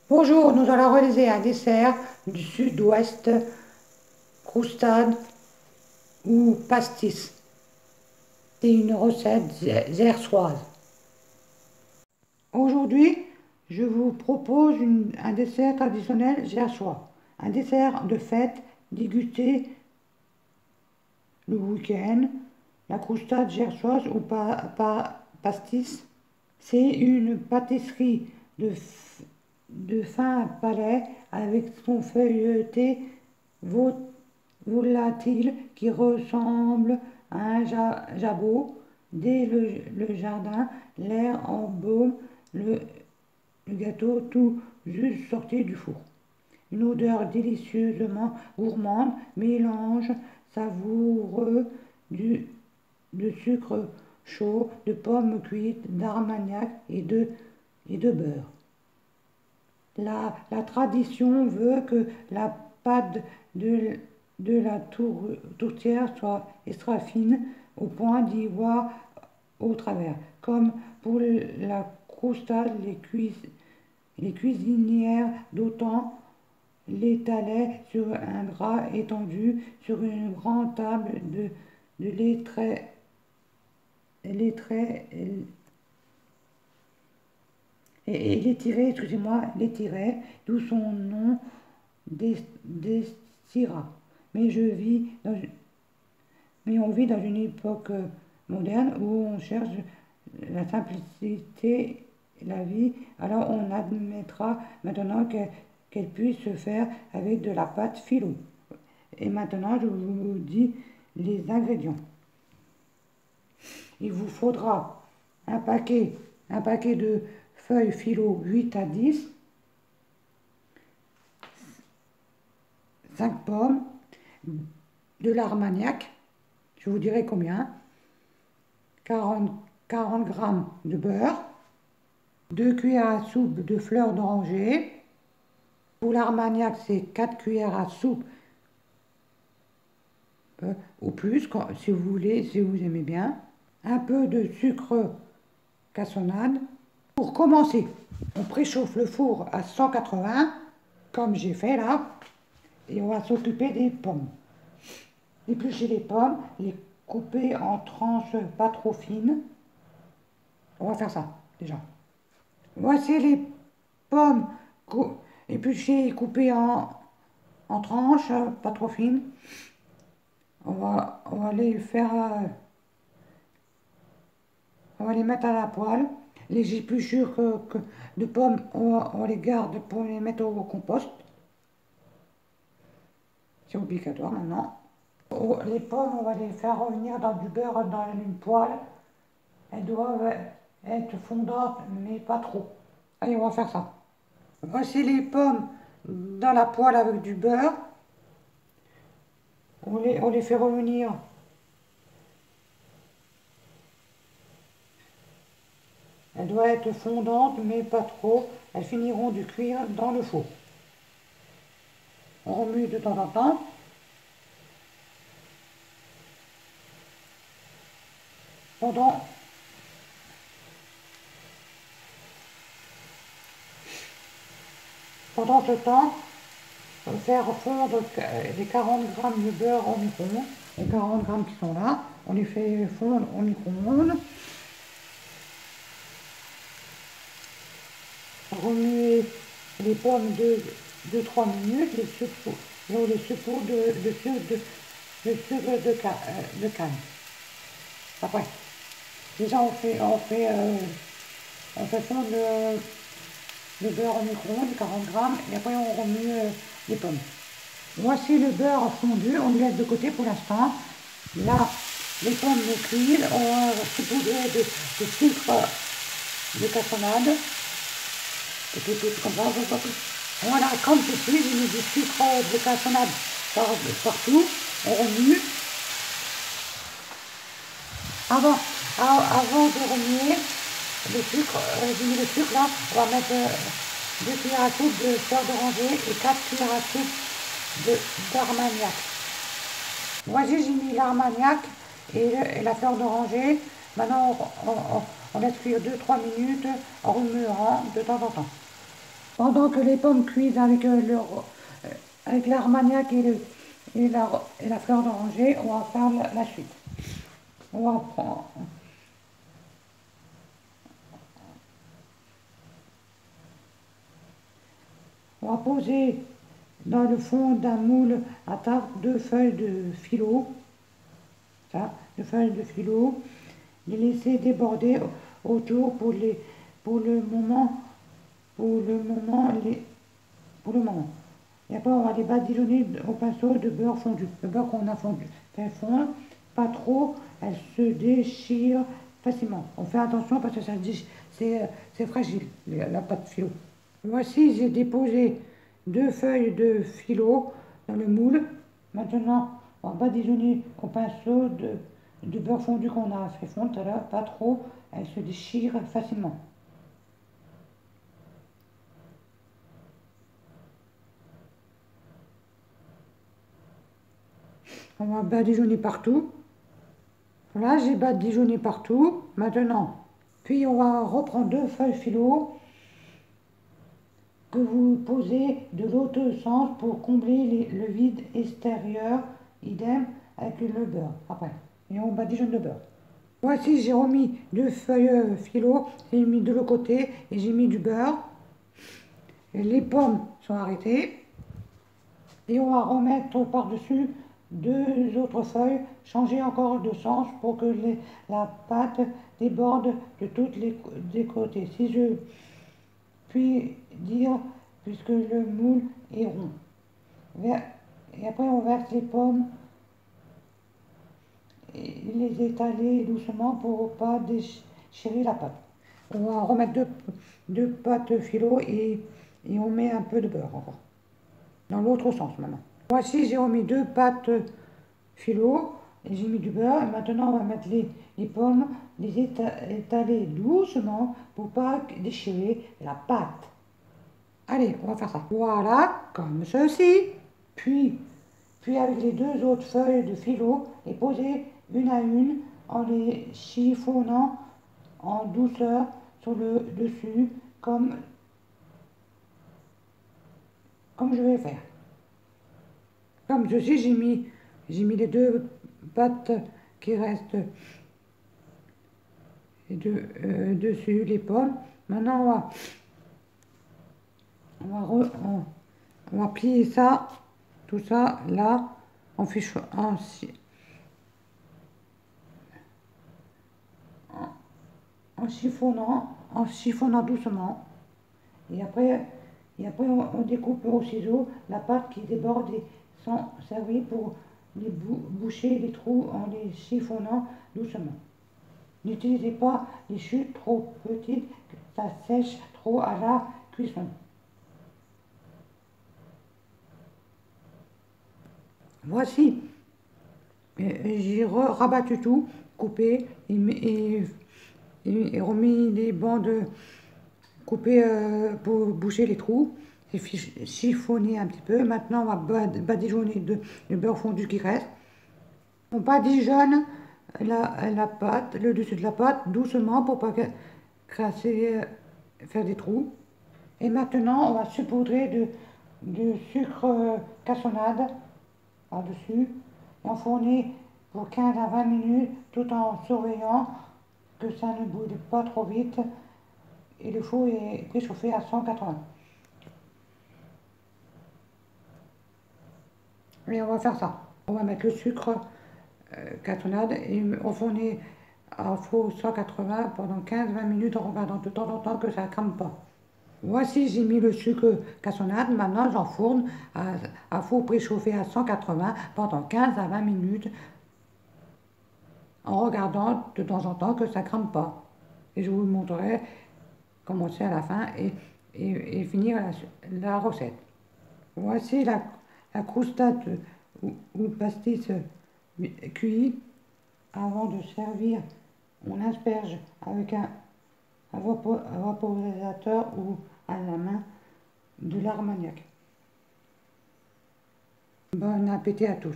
Bonjour, nous allons réaliser un dessert du sud-ouest, croustade ou pastis. C'est une recette zersoise. Aujourd'hui, je vous propose un dessert traditionnel gersois. Un dessert de fête dégusté le week-end. La croustade gersoise ou pastis, c'est une pâtisserie de fin palais avec son feuilleté volatile qui ressemble à un jabot. Dès le jardin, l'air embaume le gâteau tout juste sorti du four. Une odeur délicieusement gourmande, mélange savoureux de sucre chaud, de pommes cuites, d'armagnac et de beurre. La tradition veut que la pâte de la tourtière soit extra fine au point d'y voir au travers. Comme pour la croustade, les cuisinières d'autant l'étalaient sur un drap étendu sur une grande table de laitraie et l'étirer, excusez-moi, l'étirer, d'où son nom d'Estira. Mais mais on vit dans une époque moderne où on cherche la simplicité, la vie, alors on admettra maintenant qu'elle puisse se faire avec de la pâte phyllo. Et maintenant, je vous dis les ingrédients. Il vous faudra un paquet de feuilles phyllo 8 à 10, 5 pommes, de l'armagnac, je vous dirai combien, 40 g de beurre, 2 cuillères à soupe de fleurs d'oranger. Pour l'armagnac, c'est 4 cuillères à soupe ou plus, si vous voulez, si vous aimez bien. Un peu de sucre cassonade. Pour commencer, on préchauffe le four à 180, comme j'ai fait là, et on va s'occuper des pommes. Éplucher les pommes, les couper en tranches pas trop fines. On va faire ça, déjà. Voici les pommes épluchées et coupées en tranches pas trop fines. On va les faire... on va les mettre à la poêle. Les épluchures de pommes, on les garde pour les mettre au compost. C'est obligatoire maintenant. Les pommes, on va les faire revenir dans du beurre dans une poêle. Elles doivent être fondantes, mais pas trop. Allez, on va faire ça. Voici les pommes dans la poêle avec du beurre. On les fait revenir. Elles doivent être fondantes, mais pas trop. Elles finiront de cuire dans le four. On remue de temps en temps. Pendant ce temps, faire fondre les 40 g de beurre au micro-ondes. Les 40 g qui sont là, on les fait fondre au micro-ondes. Remuer les pommes de 2-3 minutes, les sucres de canne. Après, déjà on fait fondre le beurre au micro-ondes, 40 g, et après on remue les pommes. Voici le beurre fondu, on le laisse de côté pour l'instant. Là, les pommes cuisent, on va saupoudrer de sucre de cassonade. Comme ça, voilà, comme ceci, j'ai mis du sucre de cassonade partout, on remue. Avant de remuer le sucre, j'ai mis le sucre là, on va mettre 2 cuillères à soupe de fleur d'oranger et 4 cuillères à soupe d'armagnac. Voici, j'ai mis l'armagnac et la fleur d'oranger. Maintenant, on laisse cuire 2-3 minutes en remuant de temps en temps. Pendant que les pommes cuisent avec avec l'armagnac et la fleur d'oranger, on va faire la suite. On va prendre, on va poser dans le fond d'un moule à tarte 2 feuilles de phyllo, ça, 2 feuilles de phyllo, les laisser déborder autour pour le moment, pour le moment, pour le moment. Et après, on va les badigeonner au pinceau de beurre fondu. Le beurre qu'on a fondu. Fait fondre, pas trop, elle se déchire facilement. On fait attention parce que c'est fragile, la pâte phyllo. Voici, j'ai déposé 2 feuilles de phyllo dans le moule. Maintenant, on va badigeonner au pinceau de beurre fondu qu'on a fait fondre tout à l'heure, pas trop, elle se déchire facilement. On va badigeonner partout. Là, j'ai badigeonné partout. Maintenant, puis on va reprendre 2 feuilles phyllo que vous posez de l'autre sens pour combler le vide extérieur, idem avec le beurre après. Et on badigeonne le beurre. Voici, j'ai remis 2 feuilles phyllo, j'ai mis de l'autre côté et j'ai mis du beurre. Et les pommes sont arrêtées. Et on va remettre par-dessus 2 autres feuilles, changer encore de sens pour que la pâte déborde de des côtés. Si je puis dire, puisque le moule est rond. Et après, on verse les pommes et les étaler doucement pour ne pas déchirer la pâte. On va remettre deux pâtes phyllo et on met un peu de beurre encore. Dans l'autre sens maintenant. Voici, j'ai remis 2 pâtes phyllo et j'ai mis du beurre. Et maintenant, on va mettre les pommes, les étaler doucement pour pas déchirer la pâte. Allez, on va faire ça. Voilà, comme ceci. Puis avec les 2 autres feuilles de phyllo, les poser une à une en les chiffonnant en douceur sur le dessus, comme je vais faire. Comme ceci, j'ai mis les 2 pâtes qui restent dessus les pommes. Maintenant, on va plier ça, tout ça là, en chiffonnant doucement. Et après on découpe au ciseau la pâte qui déborde et sont servies pour les boucher les trous en les chiffonnant doucement. N'utilisez pas les chutes trop petites, ça sèche trop à la cuisson. Voici, j'ai rabattu tout, coupé et remis les bandes coupées pour boucher les trous. J'ai chiffonné un petit peu. Maintenant, on va badigeonner le beurre fondu qui reste. On badigeonne la pâte, le dessus de la pâte, doucement pour pas crasser, faire des trous. Et maintenant, on va saupoudrer de sucre cassonade par-dessus et enfourner pour 15 à 20 minutes tout en surveillant que ça ne brûle pas trop vite et le four est préchauffé à 180. Et on va faire ça. On va mettre le sucre cassonade et enfourner à four 180 pendant 15-20 minutes en regardant de temps en temps que ça ne crame pas. Voici, j'ai mis le sucre cassonade. Maintenant, j'enfourne à four préchauffé à 180 pendant 15 à 20 minutes en regardant de temps en temps que ça ne crame pas. Et je vous montrerai commencer à la fin et finir la recette. Voici la croustate ou pastis cuit. Avant de servir, on asperge avec un vaporisateur ou à la main de l'armagnac. Bon appétit à tous.